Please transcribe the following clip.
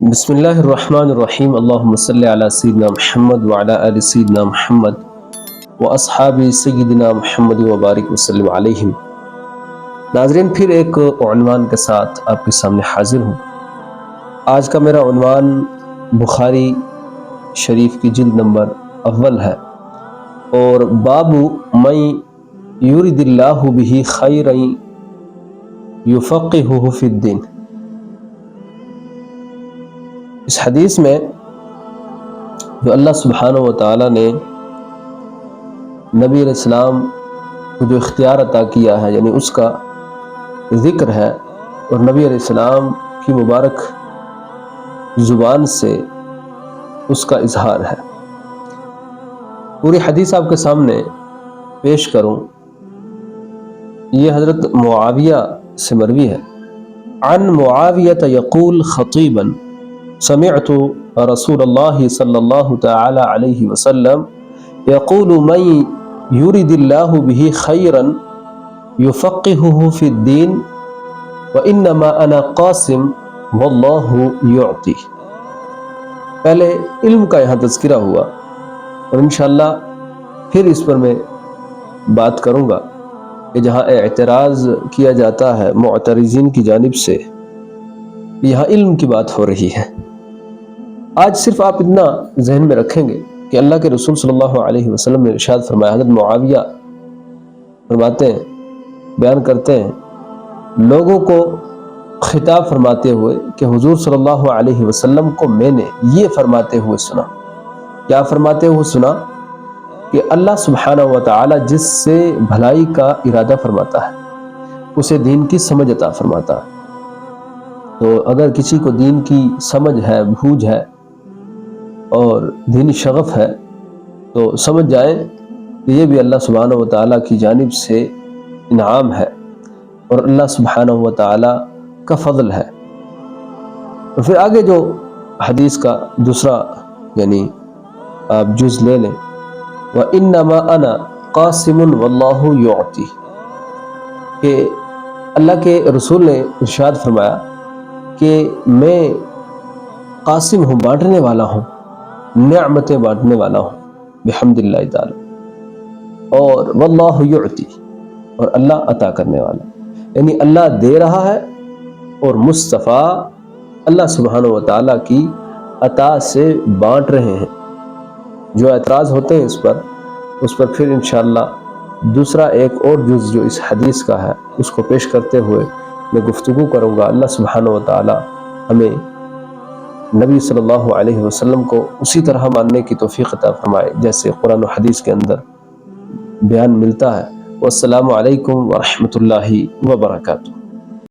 بسم اللہ الرحمن الرحیم، اللہم صلی علی سیدنا محمد وعلی آل سیدنا محمد واصحاب سیدنا محمد وبارک وسلم علیہم۔ ناظرین، پھر ایک عنوان کے ساتھ آپ کے سامنے حاضر ہوں۔ آج کا میرا عنوان بخاری شریف کی جلد نمبر اول ہے، اور باب من یرید اللہ بہ خیرا یفقہہ فی الدین۔ اس حدیث میں جو اللہ سبحانہ و تعالیٰ نے نبی علیہ السلام کو جو اختیار عطا کیا ہے، یعنی اس کا ذکر ہے، اور نبی علیہ السلام کی مبارک زبان سے اس کا اظہار ہے۔ پوری حدیث آپ کے سامنے پیش کروں، یہ حضرت معاویہ سے مروی ہے۔ عن معاویہ یقول خطیبا سمعت رسول اللہ صلی اللہ تعالی علیہ وسلم یقول من یرید اللہ بہ خیرا یفقہہ فی الدین وانما انا قاسم واللہ یعطی۔ پہلے علم کا یہاں تذکرہ ہوا، اور انشاءاللہ پھر اس پر میں بات کروں گا کہ جہاں اعتراض کیا جاتا ہے معترضین کی جانب سے، یہاں علم کی بات ہو رہی ہے۔ آج صرف آپ اتنا ذہن میں رکھیں گے کہ اللہ کے رسول صلی اللہ علیہ وسلم نے ارشاد فرمایا، حضرت معاویہ فرماتے ہیں، بیان کرتے ہیں، لوگوں کو خطاب فرماتے ہوئے کہ حضور صلی اللہ علیہ وسلم کو میں نے یہ فرماتے ہوئے سنا۔ کیا فرماتے ہوئے سنا؟ کہ اللہ سبحانہ و تعالی جس سے بھلائی کا ارادہ فرماتا ہے اسے دین کی سمجھ عطا فرماتا ہے۔ تو اگر کسی کو دین کی سمجھ ہے، بوجھ ہے اور دینی شغف ہے، تو سمجھ جائیں کہ یہ بھی اللہ سبحانہ و تعالیٰ کی جانب سے انعام ہے اور اللہ سبحانہ و تعالیٰ کا فضل ہے۔ اور پھر آگے جو حدیث کا دوسرا یعنی آپ جز لے لیں، وَإِنَّمَا أَنَا قَاسِمٌ وَاللَّهُ يُعْطِي، کہ اللہ کے رسول نے ارشاد فرمایا کہ میں قاسم ہوں، بانٹنے والا ہوں، نعمتیں بانٹنے والا ہوں بحمد اللہ تعالی، اور واللہ یعطی، اور اللہ عطا کرنے والا، یعنی اللہ دے رہا ہے اور مصطفیٰ اللہ سبحانہ و تعالیٰ کی عطا سے بانٹ رہے ہیں۔ جو اعتراض ہوتے ہیں اس پر پھر انشاءاللہ دوسرا ایک اور جز جو اس حدیث کا ہے اس کو پیش کرتے ہوئے میں گفتگو کروں گا۔ اللہ سبحانہ و تعالیٰ ہمیں نبی صلی اللہ علیہ وسلم کو اسی طرح ماننے کی توفیق عطا فرمائے جیسے قرآن و حدیث کے اندر بیان ملتا ہے۔ والسلام علیکم ورحمۃ اللہ وبرکاتہ۔